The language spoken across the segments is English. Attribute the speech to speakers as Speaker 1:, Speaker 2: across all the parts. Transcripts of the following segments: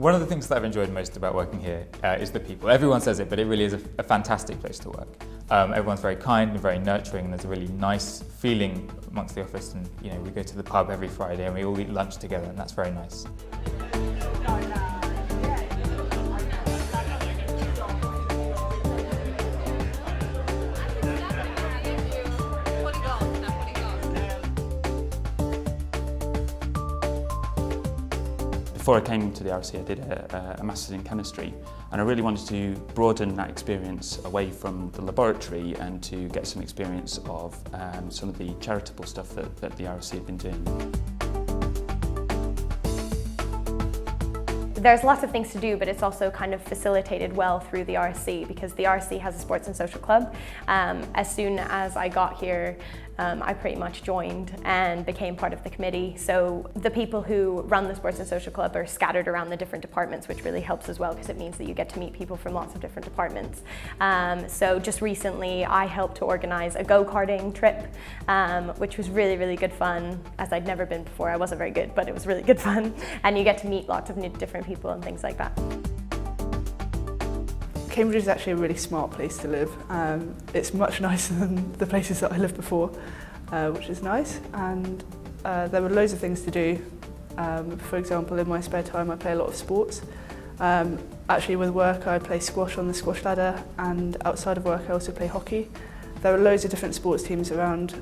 Speaker 1: One of the things that I've enjoyed most about working here is the people. Everyone says it, but it really is a fantastic place to work. Everyone's very kind and very nurturing, and there's a really nice feeling amongst the office. And we go to the pub every Friday and we all eat lunch together, and that's very nice.
Speaker 2: Before I came to the RSC, I did a Masters in Chemistry, and I really wanted to broaden that experience away from the laboratory and to get some experience of some of the charitable stuff that the RSC have been doing.
Speaker 3: There's lots of things to do, but it's also kind of facilitated well through the RSC, because the RSC has a sports and social club. As soon as I got here, I pretty much joined and became part of the committee. So the people who run the sports and social club are scattered around the different departments, which really helps as well, because it means that you get to meet people from lots of different departments. So just recently I helped to organise a go-karting trip, which was really, really good fun, as I'd never been before. I wasn't very good, but it was really good fun. And you get to meet lots of new different people and things like that.
Speaker 4: Cambridge is actually a really smart place to live. It's much nicer than the places that I lived before, which is nice. And there were loads of things to do. For example, in my spare time I play a lot of sports. Actually with work I play squash on the squash ladder, and outside of work I also play hockey. There are loads of different sports teams around,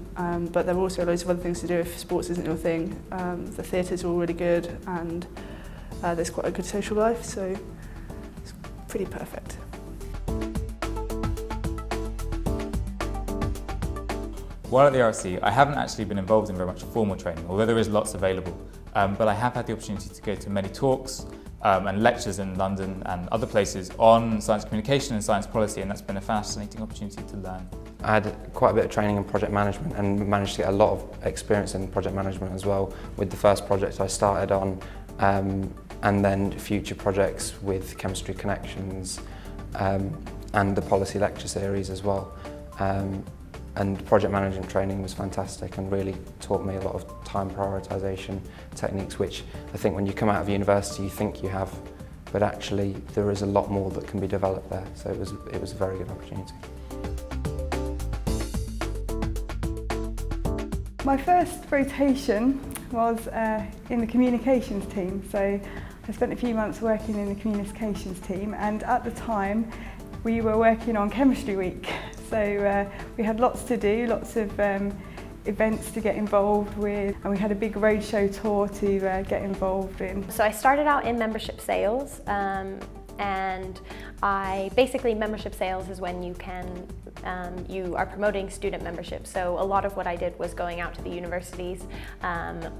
Speaker 4: but there are also loads of other things to do if sports isn't your thing. The theatres are all really good, and there's quite a good social life, so it's pretty perfect.
Speaker 1: While at the RSC, I haven't actually been involved in very much formal training, although there is lots available. But I have had the opportunity to go to many talks and lectures in London and other places on science communication and science policy, and that's been a fascinating opportunity to learn.
Speaker 5: I had quite a bit of training in project management and managed to get a lot of experience in project management as well with the first project I started on, and then future projects with Chemistry Connections and the policy lecture series as well. And project management training was fantastic and really taught me a lot of time prioritisation techniques, which I think when you come out of university you think you have, but actually there is a lot more that can be developed there, so it was a very good opportunity.
Speaker 6: My first rotation was in the communications team, so I spent a few months working in the communications team, and at the time we were working on Chemistry Week. So we had lots to do, lots of events to get involved with, and we had a big roadshow tour to get involved in.
Speaker 3: So I started out in membership sales, and basically membership sales is when you are promoting student membership. So a lot of what I did was going out to the universities,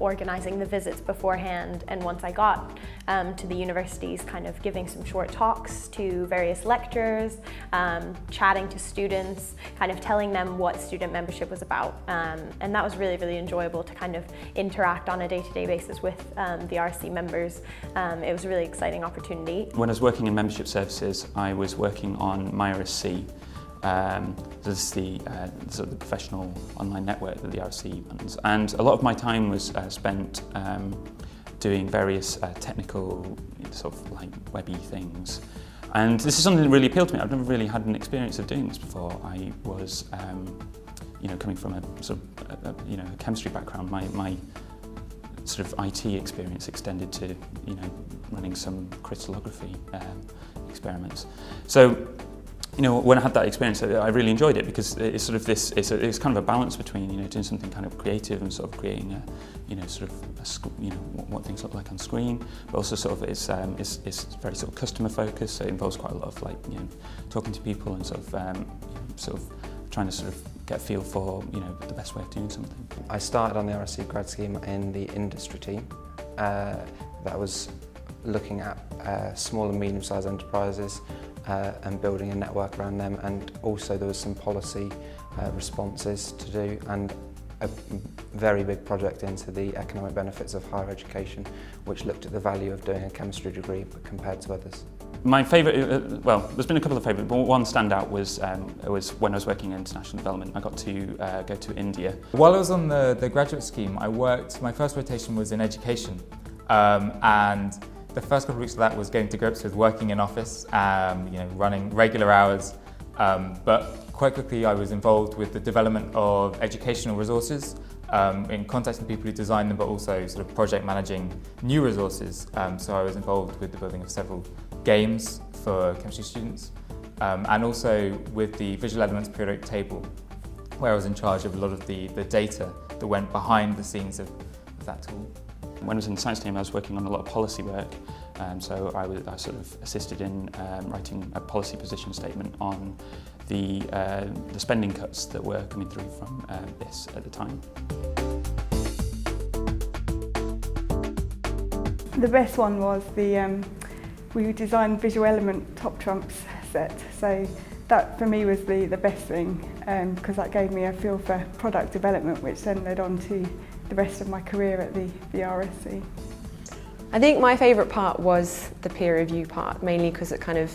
Speaker 3: organising the visits beforehand, and once I got to the universities, kind of giving some short talks to various lecturers, chatting to students, kind of telling them what student membership was about. And that was really, really enjoyable to kind of interact on a day-to-day basis with the RSC members. It was a really exciting opportunity.
Speaker 2: When I was working in membership services, I was working on my RSC. This is the sort of the professional online network that the RSC runs, and a lot of my time was spent doing various technical sort of like webby things. And this is something that really appealed to me. I've never really had an experience of doing this before. I was, coming from a sort of a chemistry background. My sort of IT experience extended to running some crystallography experiments. So when I had that experience, I really enjoyed it, because it's sort of it's kind of a balance between doing something kind of creative and sort of creating what things look like on screen, but also sort of it's very sort of customer focused. So it involves quite a lot of talking to people and sort of trying to sort of get a feel for the best way of doing something.
Speaker 5: I started on the RSC Grad Scheme in the industry team. That was looking at small and medium-sized enterprises and building a network around them, and also there was some policy responses to do, and a very big project into the economic benefits of higher education, which looked at the value of doing a chemistry degree compared to others.
Speaker 2: My favourite, well, there's been a couple of favourite, but one standout was when I was working in international development. I got to go to India.
Speaker 1: While I was on the graduate scheme, my first rotation was in education, and The first couple of weeks of that was getting to grips with working in office, running regular hours, but quite quickly I was involved with the development of educational resources, in contacting people who design them, but also sort of project managing new resources. So I was involved with the building of several games for chemistry students, and also with the visual elements periodic table, where I was in charge of a lot of the data that went behind the scenes of that tool.
Speaker 2: When I was in the science team, I was working on a lot of policy work, so I sort of assisted in writing a policy position statement on the spending cuts that were coming through from this at the time.
Speaker 6: The best one was we designed visual element top trumps set, so that for me was the best thing, because that gave me a feel for product development, which then led on to the rest of my career at the RSC.
Speaker 7: I think my favourite part was the peer review part, mainly because it kind of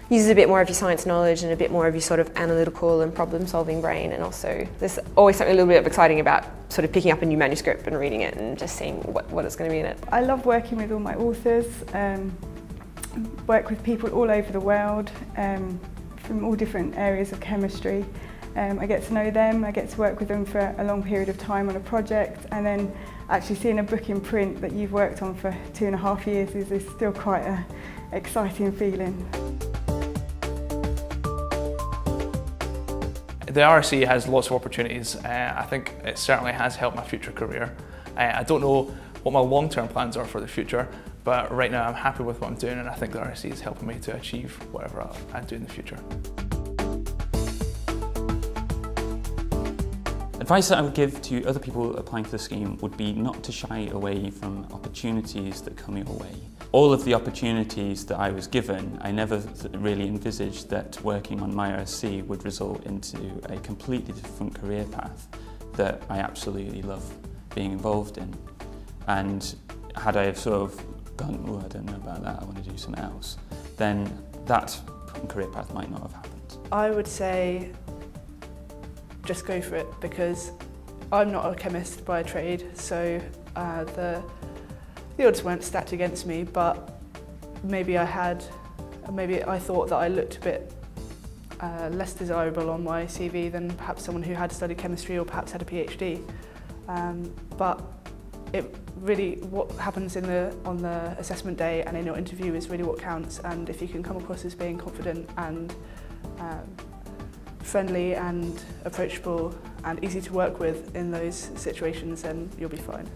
Speaker 7: uses a bit more of your science knowledge and a bit more of your sort of analytical and problem solving brain, and also there's always something a little bit exciting about sort of picking up a new manuscript and reading it and just seeing what it's going to be in it.
Speaker 6: I love working with all my authors, work with people all over the world, from all different areas of chemistry. I get to know them, I get to work with them for a long period of time on a project, and then actually seeing a book in print that you've worked on for 2.5 years is still quite an exciting feeling.
Speaker 8: The RSC has lots of opportunities. I think it certainly has helped my future career. I don't know what my long-term plans are for the future, but right now I'm happy with what I'm doing, and I think the RSC is helping me to achieve whatever I do in the future.
Speaker 2: Advice that I would give to other people applying for the scheme would be not to shy away from opportunities that come your way. All of the opportunities that I was given, I never really envisaged that working on my RSC would result into a completely different career path that I absolutely love being involved in. And had I sort of gone, oh, I don't know about that, I want to do something else, then that career path might not have happened.
Speaker 4: I would say just go for it, because I'm not a chemist by trade, so the odds weren't stacked against me, but maybe I thought that I looked a bit less desirable on my CV than perhaps someone who had studied chemistry or perhaps had a PhD. But it really, what happens on the assessment day and in your interview is really what counts, and if you can come across as being confident and friendly and approachable and easy to work with in those situations, then you'll be fine.